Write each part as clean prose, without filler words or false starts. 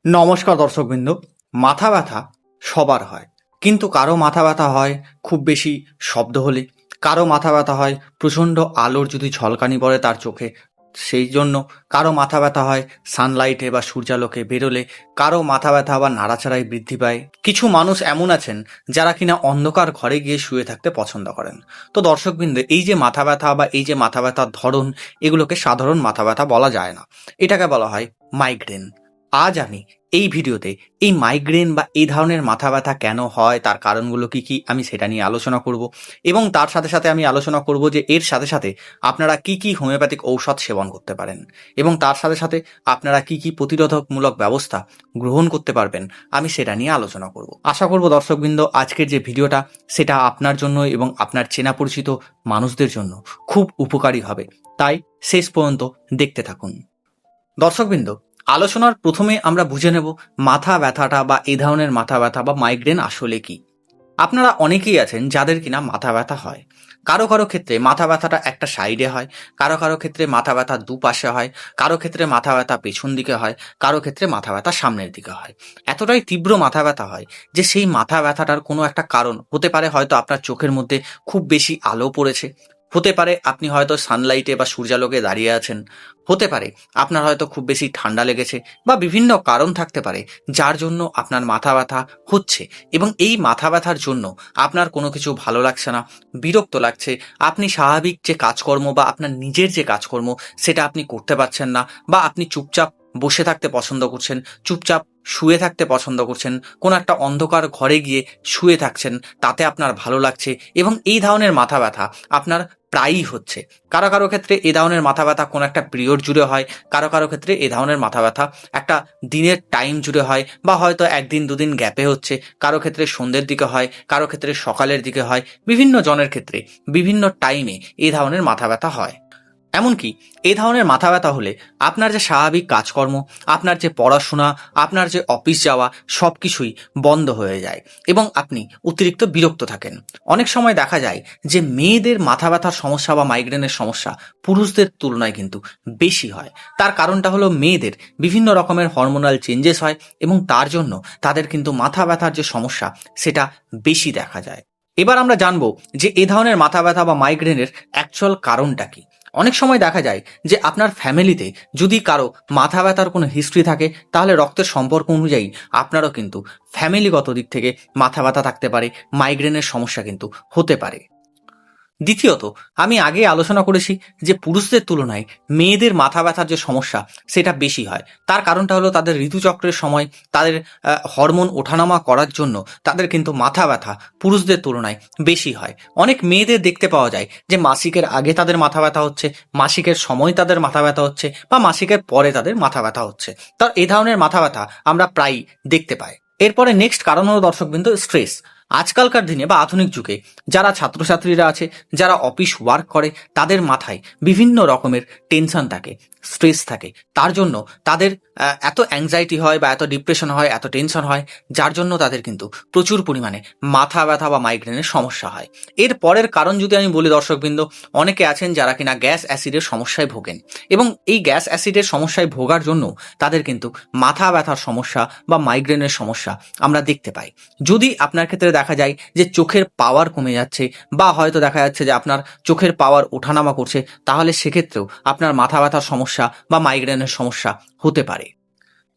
নমস্কার দর্শকবৃন্দ। মাথা ব্যথা সবার হয়, কিন্তু কারো মাথা ব্যথা হয় খুব বেশি শব্দ হলে, কারো মাথা ব্যথা হয় প্রচণ্ড আলোর যদি ঝলকানি পড়ে তার চোখে, সেই জন্য কারো মাথা ব্যথা হয় সানলাইটে বা সূর্যালোকে বেরোলে, কারো মাথা ব্যথা আবার নাড়াচাড়ায় বৃদ্ধি পায়। কিছু মানুষ এমন আছেন যারা কিনা অন্ধকার ঘরে গিয়ে শুয়ে থাকতে পছন্দ করেন। তো দর্শকবৃন্দ, এই যে মাথা ব্যথা বা এই যে মাথা ব্যথার ধরন, এগুলোকে সাধারণ মাথা ব্যথা বলা যায় না, এটাকে বলা হয় মাইগ্রেন। আজ আমি এই ভিডিওতে এই মাইগ্রেন বা এই ধরনের মাথা ব্যথা কেন হয়, তার কারণগুলো কি কি, আমি সেটা নিয়ে আলোচনা করব। এবং তার সাথে সাথে আমি আলোচনা করব যে এর সাথে সাথে আপনারা কি কি হোমিওপ্যাথিক ঔষধ সেবন করতে পারেন, এবং তার সাথে সাথে আপনারা কি কি প্রতিরোধকমূলক ব্যবস্থা গ্রহণ করতে পারবেন, আমি সেটা নিয়ে আলোচনা করব। আশা করব দর্শকবৃন্দ, আজকের যে ভিডিওটা সেটা আপনার জন্য এবং আপনার চেনা পরিচিত মানুষদের জন্য খুব উপকারী হবে, তাই শেষ পর্যন্ত দেখতে থাকুন। দর্শকবৃন্দ, আলোচনার প্রথমে আমরা বুঝে নেব মাথা ব্যথাটা বা এই ধরনের মাথা ব্যথা বা মাইগ্রেন আসলে কি। আপনারা অনেকেই আছেন যাদের কিনা মাথা ব্যথা হয়। কারো কারো ক্ষেত্রে মাথা ব্যথাটা একটা সাইডে হয়, কারো কারো ক্ষেত্রে মাথা ব্যথা দুপাশে হয়, কারো ক্ষেত্রে মাথা ব্যথা পেছন দিকে হয়, কারো ক্ষেত্রে মাথা ব্যথা সামনের দিকে হয়। এতটাই তীব্র মাথা ব্যথা হয় যে সেই মাথা ব্যথাটার কোনো একটা কারণ হতে পারে, হয়তো আপনার চোখের মধ্যে খুব বেশি আলো পড়েছে, হতে পারে আপনি হয়তো সানলাইটে বা সূর্যালোকে দাঁড়িয়ে আছেন, হতে পারে আপনার হয়তো খুব বেশি ঠান্ডা লেগেছে, বা বিভিন্ন কারণ থাকতে পারে যার জন্য আপনার মাথা ব্যথা হচ্ছে। এবং এই মাথা ব্যথার জন্য আপনার কোনো কিছু ভালো লাগছে না, বিরক্ত লাগছে, আপনি স্বাভাবিক যে কাজকর্ম বা আপনার নিজের যে কাজকর্ম সেটা আপনি করতে পারছেন না, বা আপনি চুপচাপ বসে থাকতে পছন্দ করছেন, চুপচাপ শুয়ে থাকতে পছন্দ করছেন, কোনো একটা অন্ধকার ঘরে গিয়ে শুয়ে থাকছেন, তাতে আপনার ভালো লাগছে, এবং এই ধরনের মাথা ব্যথা আপনার প্রায়ই হচ্ছে। কারো কারো ক্ষেত্রে এ ধরনের মাথা ব্যথা কোনো একটা পিরিয়ড জুড়ে হয়, কারো কারো ক্ষেত্রে এ ধরনের মাথা ব্যথা একটা দিনের টাইম জুড়ে হয়, বা হয়তো একদিন দুদিন গ্যাপে হচ্ছে, কারো ক্ষেত্রে সন্ধ্যের দিকে হয়, কারো ক্ষেত্রে সকালের দিকে হয়, বিভিন্ন জনের ক্ষেত্রে বিভিন্ন টাইমে এই ধরনের মাথা ব্যথা হয়। এমনকি এই ধরনের মাথা ব্যথা হলে আপনার যে স্বাভাবিক কাজকর্ম, আপনার যে পড়াশোনা, আপনার যে অফিস যাওয়া, সব কিছুই বন্ধ হয়ে যায় এবং আপনি অতিরিক্ত বিরক্ত থাকেন। অনেক সময় দেখা যায় যে মেয়েদের মাথা ব্যথার সমস্যা বা মাইগ্রেনের সমস্যা পুরুষদের তুলনায় কিন্তু বেশি হয়। তার কারণটা হলো মেয়েদের বিভিন্ন রকমের হরমোনাল চেঞ্জেস হয়, এবং তার জন্য তাদের কিন্তু মাথা ব্যথার যে সমস্যা সেটা বেশি দেখা যায়। এবার আমরা জানবো যে এ ধরনের মাথা ব্যথা বা মাইগ্রেনের অ্যাকচুয়াল কারণটা কি। অনেক সময় দেখা যায় যে আপনার ফ্যামিলিতে যদি কারো মাথা ব্যথার কোনো হিস্ট্রি থাকে, তাহলে রক্তের সম্পর্ক অনুযায়ী আপনারও কিন্তু ফ্যামিলিগত দিক থেকে মাথা ব্যথা থাকতে পারে, মাইগ্রেনের সমস্যা কিন্তু হতে পারে। দ্বিতীয়ত, আমি আগে আলোচনা করেছি যে পুরুষদের তুলনায় মেয়েদের মাথা ব্যথার যে সমস্যা সেটা বেশি হয়। তার কারণটা হলো তাদের ঋতুচক্রের সময় তাদের হরমোন ওঠানামা করার জন্য তাদের কিন্তু মাথা ব্যথা পুরুষদের তুলনায় বেশি হয়। অনেক মেয়েদের দেখতে পাওয়া যায় যে মাসিকের আগে তাদের মাথা ব্যথা হচ্ছে, মাসিকের সময় তাদের মাথা ব্যথা হচ্ছে, বা মাসিকের পরে তাদের মাথা ব্যথা হচ্ছে। তো এই ধরনের মাথা ব্যথা আমরা প্রায়ই দেখতে পাই। এরপরে নেক্সট কারণ হলো দর্শকবৃন্দ স্ট্রেস। আজকালকার দিনে বা আধুনিক যুগে যারা ছাত্রছাত্রীরা আছে, যারা অফিস ওয়ার্ক করে, তাদের মাথায় বিভিন্ন রকমের টেনশন থাকে, স্ট্রেস থাকে। তার জন্য তাদের এত অ্যাংজাইটি হয় বা এত ডিপ্রেশন হয়, এত টেনশন হয়, যার জন্য তাদের কিন্তু প্রচুর পরিমাণে মাথা ব্যথা বা মাইগ্রেনের সমস্যা হয়। এর পরের কারণ যদি আমি বলি দর্শকবৃন্দ, অনেকে আছেন যারা কিনা গ্যাস অ্যাসিডের সমস্যায় ভোগেন, এবং এই গ্যাস অ্যাসিডের সমস্যায় ভোগার জন্য তাদের কিন্তু মাথা ব্যথার সমস্যা বা মাইগ্রেনের সমস্যা আমরা দেখতে পাই। যদি আপনার ক্ষেত্রে দেখা যায় যে চোখের পাওয়ার কমে যাচ্ছে, বা হয়তো দেখা যাচ্ছে যে আপনার চোখের পাওয়ার ওঠানামা করছে, তাহলে সেক্ষেত্রেও আপনার মাথা ব্যথার সমস্যা বা মাইগ্রেনের সমস্যা হতে পারে।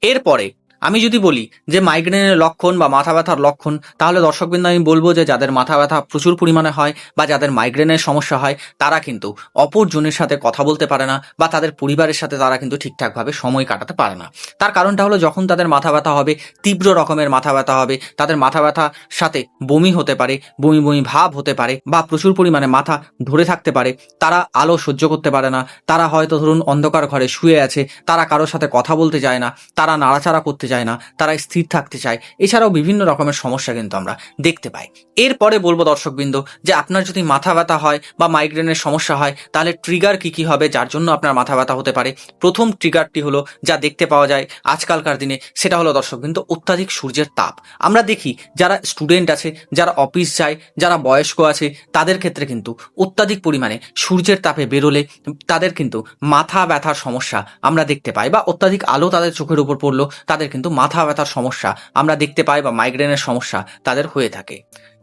এরপরে আমি যদি বলি যে মাইগ্রেনের লক্ষণ বা মাথা ব্যথার লক্ষণ, তাহলে দর্শকবৃন্দ আমি বলবো যে যাদের মাথা ব্যথা প্রচুর পরিমাণে হয় বা যাদের মাইগ্রেনের সমস্যা হয়, তারা কিন্তু অপরজনের সাথে কথা বলতে পারে না, বা তাদের পরিবারের সাথে তারা কিন্তু ঠিকঠাকভাবে সময় কাটাতে পারে না। তার কারণটা হলো যখন তাদের মাথা ব্যথা হবে, তীব্র রকমের মাথা ব্যথা হবে, তাদের মাথা ব্যথার সাথে বমি হতে পারে, বমি বমি ভাব হতে পারে, বা প্রচুর পরিমাণে মাথা ধরে থাকতে পারে, তারা আলো সহ্য করতে পারে না, তারা হয়তো ধরুন অন্ধকার ঘরে শুয়ে আছে, তারা কারোর সাথে কথা বলতে চায় না, তারা নাড়াচাড়া করতে চায় না, তারা স্থির থাকতে চায়। এছাড়াও বিভিন্ন রকমের সমস্যা কিন্তু আমরা দেখতে পাই। এরপরে বলবো দর্শকবৃন্দ যে আপনার যদি মাথা ব্যথা হয় বা মাইগ্রেনের সমস্যা হয়, তাহলে ট্রিগার কি কি হবে যার জন্য আপনার মাথা ব্যথা হতে পারে। প্রথম ট্রিগারটি হলো যা দেখতে পাওয়া যায় আজকালকার দিনে, সেটা হলো দর্শকবৃন্দ অত্যাধিক সূর্যের তাপ। আমরা দেখি যারা স্টুডেন্ট আছে, যারা অফিস যায়, যারা বয়স্ক আছে, তাদের ক্ষেত্রে কিন্তু অত্যাধিক পরিমাণে সূর্যের তাপে বেরোলে তাদের কিন্তু মাথা ব্যথার সমস্যা আমরা দেখতে পাই, বা অত্যাধিক আলো তাদের চোখের উপর পড়লো তাদের কিন্তু কিন্তু মাথা ব্যথার সমস্যা আমরা দেখতে পাই বা মাইগ্রেনের সমস্যা তাদের হয়ে থাকে।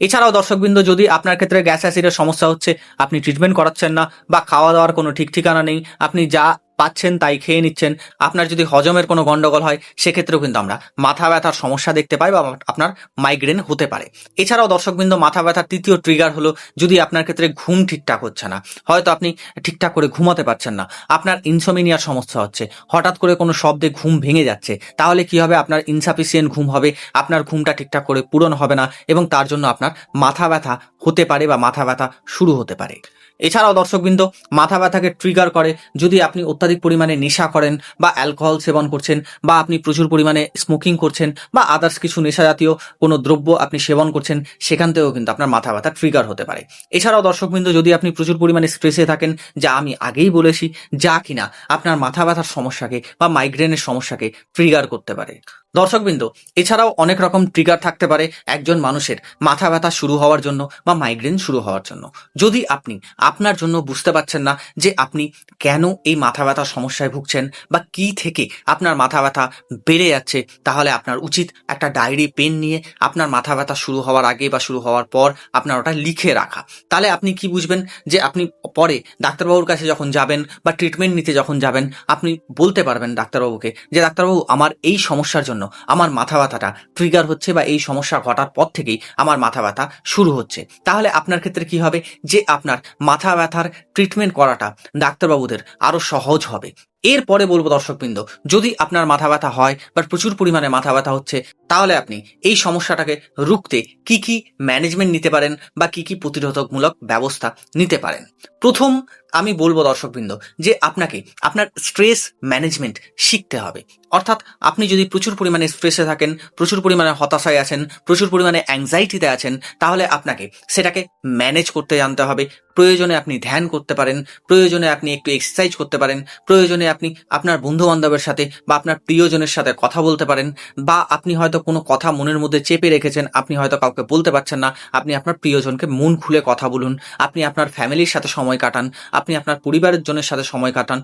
এছাড়াও দর্শকবৃন্দ, যদি আপনার ক্ষেত্রে গ্যাস অ্যাসিডের সমস্যা হচ্ছে, আপনি ট্রিটমেন্ট করাচ্ছেন না বা খাওয়া দাওয়ার কোনো ঠিক ঠিকানা নেই, আপনি যা পাচ্ছেন তাই খেয়ে নিচ্ছেন, আপনার যদি হজমের কোনো গন্ডগোল হয়, সেক্ষেত্রেও কিন্তু আমরা মাথা ব্যথার সমস্যা দেখতে পাই বা আপনার মাইগ্রেন হতে পারে। এছাড়াও দর্শকবৃন্দ, মাথা ব্যথার তৃতীয় ট্রিগার হলো যদি আপনার ক্ষেত্রে ঘুম ঠিকঠাক হচ্ছে না, হয়তো আপনি ঠিকঠাক করে ঘুমাতে পারছেন না, আপনার ইনসোমিনিয়ার সমস্যা হচ্ছে, হঠাৎ করে কোনো শব্দে ঘুম ভেঙে যাচ্ছে, তাহলে কি হবে, আপনার ইনসাফিসিয়েন্ট ঘুম হবে, আপনার ঘুমটা ঠিকঠাক করে পূরণ হবে না এবং তার জন্য আপনার মাথা ব্যথা হতে পারে বা মাথা ব্যথা শুরু হতে পারে। এছাড়াও দর্শকবৃন্দ, মাথা ব্যথাকে ট্রিগার করে যদি আপনি অত্যাধিক পরিমাণে নেশা করেন বা অ্যালকোহল সেবন করছেন বা আপনি প্রচুর পরিমাণে স্মোকিং করছেন বা আদার্স কিছু নেশা জাতীয় কোনো দ্রব্য আপনি সেবন করছেন, সেখান থেকেও কিন্তু আপনার মাথা ব্যথা ট্রিগার হতে পারে। এছাড়াও দর্শকবৃন্দ, যদি আপনি প্রচুর পরিমাণে স্ট্রেসে থাকেন, যা আমি আগেই বলেছি, যা কিনা আপনার মাথা ব্যথার সমস্যাকে বা মাইগ্রেনের সমস্যাকে ট্রিগার করতে পারে। দর্শকবৃন্দ, এছাড়াও অনেক রকম ট্রিগার থাকতে পারে একজন মানুষের মাথা ব্যথা শুরু হওয়ার জন্য বা মাইগ্রেন শুরু হওয়ার জন্য। যদি আপনি আপনার জন্য বুঝতে পারছেন না যে আপনি কেন এই মাথা ব্যথার সমস্যায় ভুগছেন বা কি থেকে আপনার মাথা ব্যথা বেড়ে যাচ্ছে, তাহলে আপনার উচিত একটা ডায়েরি পেন নিয়ে আপনার মাথা ব্যথা শুরু হওয়ার আগে বা শুরু হওয়ার পর আপনার ওটা লিখে রাখা। তাহলে আপনি কি বুঝবেন যে আপনি পরে ডাক্তারবাবুর কাছে যখন যাবেন বা ট্রিটমেন্ট নিতে যখন যাবেন, আপনি বলতে পারবেন ডাক্তারবাবুকে যে ডাক্তারবাবু, আমার এই সমস্যার জন্য আমার মাথা ব্যথাটা ট্রিগার হচ্ছে বা এই সমস্যা ঘটার পর থেকেই আমার মাথা ব্যথা শুরু হচ্ছে। তাহলে আপনার ক্ষেত্রে কি হবে, যে আপনার মাথা ব্যথার ট্রিটমেন্ট করাটা ডাক্তারবাবুদের আরো সহজ হবে। এরপরে বলবো দর্শকবৃন্দ, যদি আপনার মাথা ব্যথা হয় বা প্রচুর পরিমাণে মাথা ব্যথা হচ্ছে, তাহলে আপনি এই সমস্যাটাকে রুখতে কি কি ম্যানেজমেন্ট নিতে পারেন বা কি কি প্রতিরোধকমূলক ব্যবস্থা নিতে পারেন। প্রথম আমি বলবো দর্শকবৃন্দ যে আপনাকে আপনার স্ট্রেস ম্যানেজমেন্ট শিখতে হবে। অর্থাৎ আপনি যদি প্রচুর পরিমাণে স্ট্রেসে থাকেন, প্রচুর পরিমাণে হতাশায় আছেন, প্রচুর পরিমাণে অ্যাংজাইটিতে আছেন, তাহলে আপনাকে সেটাকে ম্যানেজ করতে জানতে হবে। প্রয়োজনে আপনি ধ্যান করতে পারেন, প্রয়োজনে আপনি একটু এক্সারসাইজ করতে পারেন, প্রয়োজনে আপনি আপনার বন্ধু বান্ধবের সাথে বা আপনার প্রিয়জনের সাথে কথা বলতে পারেন, বা আপনি হয়তো কোনো কথা মনের মধ্যে চেপে রেখেছেন, আপনি হয়তো কাউকে বলতে পারছেন না, আপনি আপনার প্রিয়জনকে মন খুলে কথা বলুন, আপনি আপনার ফ্যামিলির সাথে সময় কাটান, আপনি আপনার পরিবারের জনের সাথে সময় কাটান,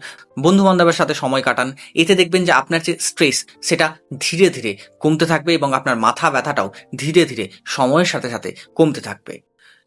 বন্ধু বান্ধবের সাথে সময় কাটান। এতে দেখবেন যে আপনার যে স্ট্রেস সেটা ধীরে ধীরে কমতে থাকবে এবং আপনার মাথা ব্যথাটাও ধীরে ধীরে সময়ের সাথে সাথে কমতে থাকবে।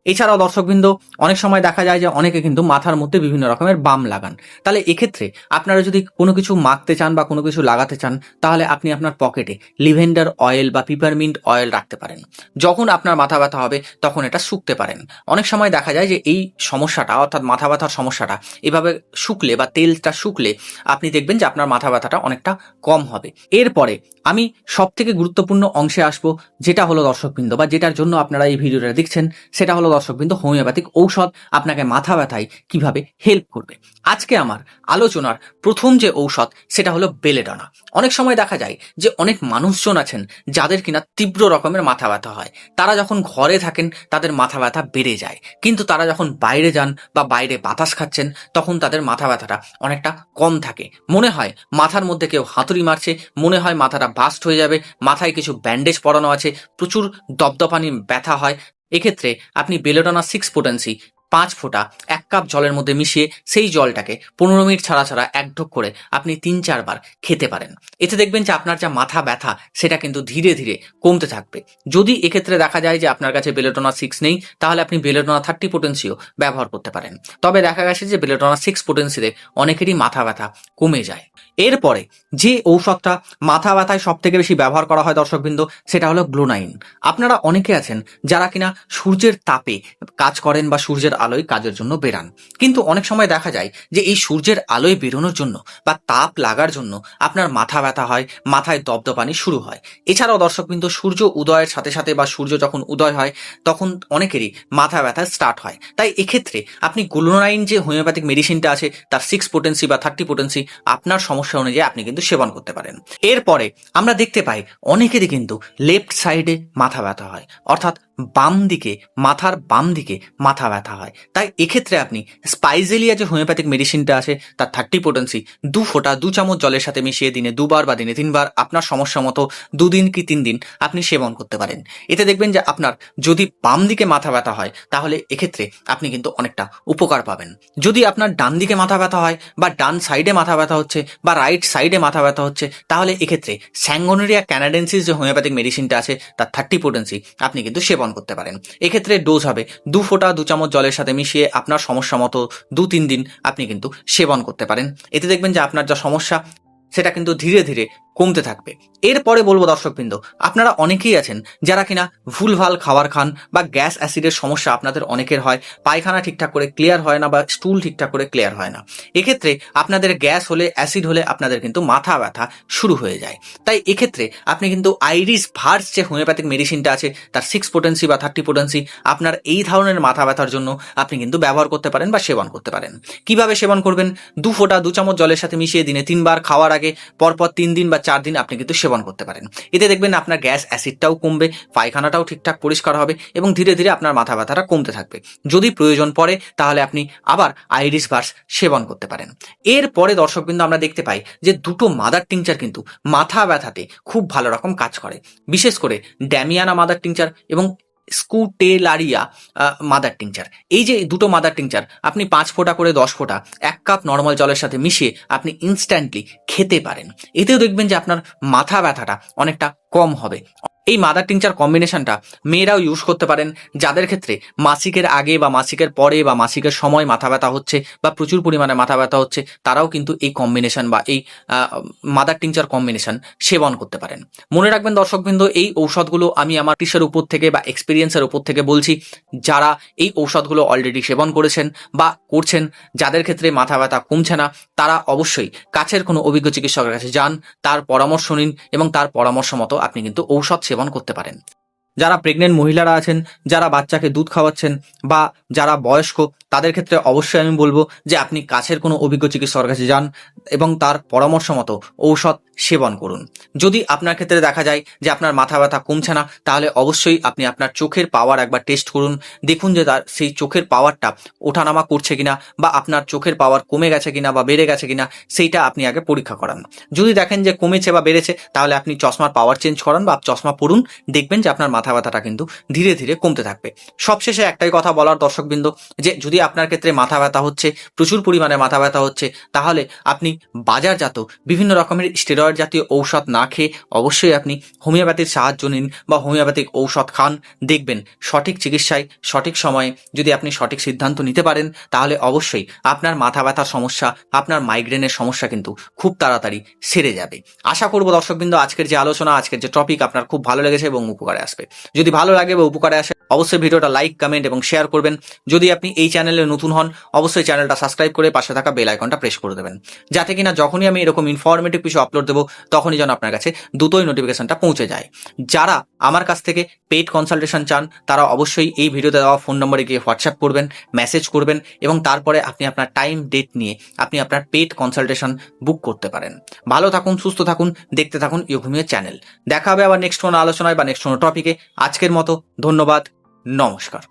এছাড়াও দর্শকবৃন্দ, অনেক সময় দেখা যায় যে অনেকে কিন্তু মাথার মধ্যে বিভিন্ন রকমের বাম লাগান। তাহলে এক্ষেত্রে আপনারা যদি কোনো কিছু মাখতে চান বা কোনো কিছু লাগাতে চান, তাহলে আপনি আপনার পকেটে লিভেন্ডার অয়েল বা পিপারমিন্ট অয়েল রাখতে পারেন। যখন আপনার মাথা ব্যথা হবে তখন এটা শুকতে পারেন। অনেক সময় দেখা যায় যে এই সমস্যাটা, অর্থাৎ মাথা ব্যথার সমস্যাটা এভাবে শুকলে বা তেলটা শুকলে আপনি দেখবেন যে আপনার মাথা ব্যথাটা অনেকটা কম হবে। এরপরে আমি সব থেকে গুরুত্বপূর্ণ অংশে আসবো, যেটা হলো দর্শকবৃন্দ বা যেটার জন্য আপনারা এই ভিডিওটা দেখছেন, সেটা হলো দর্শকবৃন্দ হোমিওপ্যাথিক ঔষধ আপনাকে মাথা ব্যথায় কিভাবে হেল্প করবে। আজকে আমার আলোচনার প্রথম যে ঔষধ সেটা হলো বেলেডনা। অনেক সময় দেখা যায় যে অনেক মানুষজন আছেন যাদের কিনা তীব্র রকমের মাথা ব্যথা হয়। তারা যখন ঘরে থাকেন তাদের মাথা ব্যথা বেড়ে যায়, কিন্তু তারা যখন বাইরে যান বা বাইরে বাতাস খাচ্ছেন তখন তাদের মাথা ব্যথাটা অনেকটা কম থাকে। মনে হয় মাথার মধ্যে কেউ হাতুড়ি মারছে, মনে হয় মাথাটা বাস্ট হয়ে যাবে, মাথায় কিছু ব্যান্ডেজ পরানো আছে, প্রচুর দপদপানি ব্যথা হয়। এক্ষেত্রে আপনি বেলেডনা 6 পোটেন্সি 5 ফোঁটা 1 কাপ জলের মধ্যে মিশিয়ে সেই জলটাকে 15 মিনিট ছাড়া ছাড়া এক ঢোক করে আপনি 3-4 বার খেতে পারেন। এতে দেখবেন যে আপনার যা মাথা ব্যথা সেটা কিন্তু ধীরে ধীরে কমতে থাকবে। যদি এক্ষেত্রে দেখা যায় যে আপনার কাছে বেলেডনা 6 নেই, তাহলে আপনি বেলেডনা 30 পোটেন্সিও ব্যবহার করতে পারেন। তবে দেখা গেছে যে বেলেডনা 6 পোটেন্সিতে অনেকেরই মাথা ব্যথা কমে যায়। এরপরে যে ঔষধটা মাথা ব্যথায় সব থেকে বেশি ব্যবহার করা হয় দর্শকবৃন্দ, সেটা হলো গ্লোনাইন। আপনারা অনেকে আছেন যারা কিনা সূর্যের তাপে কাজ করেন বা সূর্যের আলোয় কাজের জন্য বেরান, কিন্তু অনেক সময় দেখা যায় যে এই সূর্যের আলোয় বেরোনোর জন্য বা তাপ লাগার জন্য আপনার মাথা ব্যথা হয়, মাথায় দপদপানি শুরু হয়। এছাড়াও দর্শকবৃন্দ, সূর্য উদয়ের সাথে সাথে বা সূর্য যখন উদয় হয় তখন অনেকেরই মাথা ব্যথা স্টার্ট হয়। তাই এক্ষেত্রে আপনি গ্লোনাইন যে হোমিওপ্যাথিক মেডিসিনটা আছে তার 6 পোটেন্সি বা 30 পোটেন্সি আপনার সমস্যা অনুযায়ী আপনি কিন্তু সেবন করতে পারেন। এরপরে আমরা দেখতে পাই অনেকেরই কিন্তু লেফট সাইডে মাথা ব্যথা হয়, অর্থাৎ মাথার বাম দিকে মাথা ব্যথা হয়, তাই এক্ষেত্রে আপনি স্পাইজেলিয়া যে হোমিওপ্যাথিক মেডিসিনটা আছে তার 30 পোটেন্সি 2 ফোঁটা 2 চামচ জলের সাথে মিশিয়ে দিনে 2 বার বা দিনে 3 বার আপনার সমস্যা মতো 2 দিন কি 3 দিন আপনি সেবন করতে পারেন। এতে দেখবেন যে আপনার যদি বাম দিকে মাথা ব্যথা হয় তাহলে এক্ষেত্রে আপনি কিন্তু অনেকটা উপকার পাবেন। যদি আপনার ডান দিকে মাথা ব্যথা হয় বা ডান সাইডে মাথা ব্যথা হচ্ছে বা রাইট সাইডে মাথা ব্যথা হচ্ছে, তাহলে এক্ষেত্রে স্যাঙ্গোনেরিয়া ক্যানাডেন্সিস যে হোমিওপ্যাথিক মেডিসিনটা আছে তার 30 পোটেন্সি আপনি কিন্তু সেবন করতে পারেন। এক্ষেত্রে ডোজ হবে 2 ফোঁটা 2 চামচ জলের সাথে মিশিয়ে আপনার সমস্যা মতো 2-3 দিন আপনি কিন্তু সেবন করতে পারেন। এতে দেখবেন যে আপনার যা সমস্যা সেটা কিন্তু ধীরে ধীরে কমতে থাকবে। এরপরে বলবো দর্শকবৃন্দ, আপনারা অনেকেই আছেন যারা কিনা ভুলভাল খাবার খান বা গ্যাস অ্যাসিডের সমস্যা আপনাদের অনেকের হয়, পায়খানা ঠিকঠাক করে ক্লিয়ার হয় না বা স্টুল ঠিকঠাক করে ক্লিয়ার হয় না। এক্ষেত্রে আপনাদের গ্যাস হলে, অ্যাসিড হলে আপনাদের কিন্তু মাথা ব্যথা শুরু হয়ে যায়। তাই এক্ষেত্রে আপনি কিন্তু আইরিস ভার্স যে হোমিওপ্যাথিক মেডিসিনটা আছে তার 6 পোটেন্সি বা 30 পোটেন্সি আপনার এই ধরনের মাথা ব্যথার জন্য আপনি কিন্তু ব্যবহার করতে পারেন বা সেবন করতে পারেন। কিভাবে সেবন করবেন? 2 ফোঁটা 2 চামচ জলের সাথে মিশিয়ে দিনে 3 বার খাওয়ার আগে পরপর 3 দিন বা 4 দিন আপনি কিন্তু সেবন করতে পারেন। এতে দেখবেন আপনার গ্যাস অ্যাসিডটাও কমবে, পায়খানাটাও ঠিকঠাক পরিষ্কার হবে এবং ধীরে ধীরে আপনার মাথা ব্যথাটা কমতে থাকবে। যদি প্রয়োজন পড়ে তাহলে আপনি আবার আইরিস ভার্স সেবন করতে পারেন। এরপরে দর্শকবৃন্দ আমরা দেখতে পাই যে দুটো মাদার টিংচার কিন্তু মাথা ব্যথাতে খুব ভালো রকম কাজ করে, বিশেষ করে ড্যামিয়ানা মাদার টিংচার এবং স্কুটেলারিয়া মাদার টিংচার। এই যে দুটো মাদার টিংচার আপনি 5 ফোঁটা করে 10 ফোঁটা 1 কাপ নর্মাল জলের সাথে মিশিয়ে আপনি ইনস্ট্যান্টলি খেতে পারেন। এতেও দেখবেন যে আপনার মাথা ব্যথাটা অনেকটা কম হবে। এই মাদার টিংচার কম্বিনেশনটা মেয়েরাও ইউজ করতে পারেন, যাদের ক্ষেত্রে মাসিকের আগে বা মাসিকের পরে বা মাসিকের সময় মাথা ব্যথা হচ্ছে বা প্রচুর পরিমাণে মাথা ব্যথা হচ্ছে, তারাও কিন্তু এই কম্বিনেশন বা এই মাদার টিংচার কম্বিনেশন সেবন করতে পারেন। মনে রাখবেন দর্শকবৃন্দ, এই ঔষধগুলো আমি আমার টিসের উপর থেকে বা এক্সপিরিয়েন্সের উপর থেকে বলছি। যারা এই ঔষধগুলো অলরেডি সেবন করেছেন বা করছেন, যাদের ক্ষেত্রে মাথা ব্যথা কমছে না, তারা অবশ্যই কাছের কোনো অভিজ্ঞ চিকিৎসকের কাছে যান, তার পরামর্শ নিন এবং তার পরামর্শ মতো আপনি কিন্তু ঔষধ সেবন করতে পারেন। যারা প্রেগনেন্ট মহিলারা আছেন, যারা বাচ্চাকে দুধ খাওয়াচ্ছেন বা যারা বয়স্ক, তাদের ক্ষেত্রে অবশ্যই আমি বলবো যে আপনি কাছের কোনো অভিজ্ঞ চিকিৎসকের কাছে যান এবং তার পরামর্শ মতো ঔষধ সেবন করুন। যদি আপনার ক্ষেত্রে দেখা যায় যে আপনার মাথা ব্যথা কমছে না, তাহলে অবশ্যই আপনি আপনার চোখের পাওয়ার একবার টেস্ট করুন। দেখুন যে তার সেই চোখের পাওয়ারটা ওঠানামা করছে কিনা বা আপনার চোখের পাওয়ার কমে গেছে কিনা বা বেড়ে গেছে কিনা, সেইটা আপনি আগে পরীক্ষা করান। যদি দেখেন যে কমেছে বা বেড়েছে, তাহলে আপনি চশমার পাওয়ার চেঞ্জ করান বা চশমা পরুন। দেখবেন যে আপনার মাথা ব্যথাটা কিন্তু ধীরে ধীরে কমতে থাকবে। সবশেষে একটাই কথা বলার দর্শকবৃন্দ, যে যদি আপনার ক্ষেত্রে মাথা ব্যথা হচ্ছে, প্রচুর পরিমাণে মাথা ব্যথা হচ্ছে, তাহলে আপনি বাজারজাত বিভিন্ন রকমের স্টেরয়েড জাতীয় ঔষধ না খেয়ে অবশ্যই আপনি হোমিওপ্যাথির সাহায্য নিন বা হোমিওপ্যাথিক ঔষধ খান। দেখবেন সঠিক চিকিৎসায় সঠিক সময়ে যদি আপনি সঠিক সিদ্ধান্ত নিতে পারেন, তাহলে অবশ্যই আপনার মাথা ব্যথার সমস্যা, আপনার মাইগ্রেনের সমস্যা কিন্তু খুব তাড়াতাড়ি সেরে যাবে। আশা করব দর্শকবৃন্দ আজকের যে আলোচনা, আজকের যে টপিক আপনার খুব ভালো লেগেছে এবং উপকারে আসবে। যদি ভালো লাগে বা উপকারে আসে, অবশ্যই ভিডিওটা লাইক, কমেন্ট এবং শেয়ার করবেন। যদি আপনি এই চ্যানেলে নতুন হন, অবশ্যই চ্যানেলটা সাবস্ক্রাইব করে পাশে থাকা বেল আইকনটা প্রেস করে দেবেন, যাতে কিনা যখনই আমি এরকম ইনফরমেটিভ কিছু আপলোড দেবো তখনই যেন আপনার কাছে দ্রুতই নোটিফিকেশনটা পৌঁছে যায়। যারা আমার কাছ থেকে পেইড কনসালটেশন চান, তারা অবশ্যই এই ভিডিওতে দেওয়া ফোন নম্বরে গিয়ে হোয়াটসঅ্যাপ করবেন, মেসেজ করবেন এবং তারপরে আপনি আপনার টাইম ডেট নিয়ে আপনি আপনার পেইড কনসালটেশন বুক করতে পারেন। ভালো থাকুন, সুস্থ থাকুন, দেখতে থাকুন ইয়োগভূমির চ্যানেল। দেখা হবে আবার নেক্সট কোনো আলোচনায় বা নেক্সট কোনো টপিকে। আজকের মতো ধন্যবাদ, নমস্কার।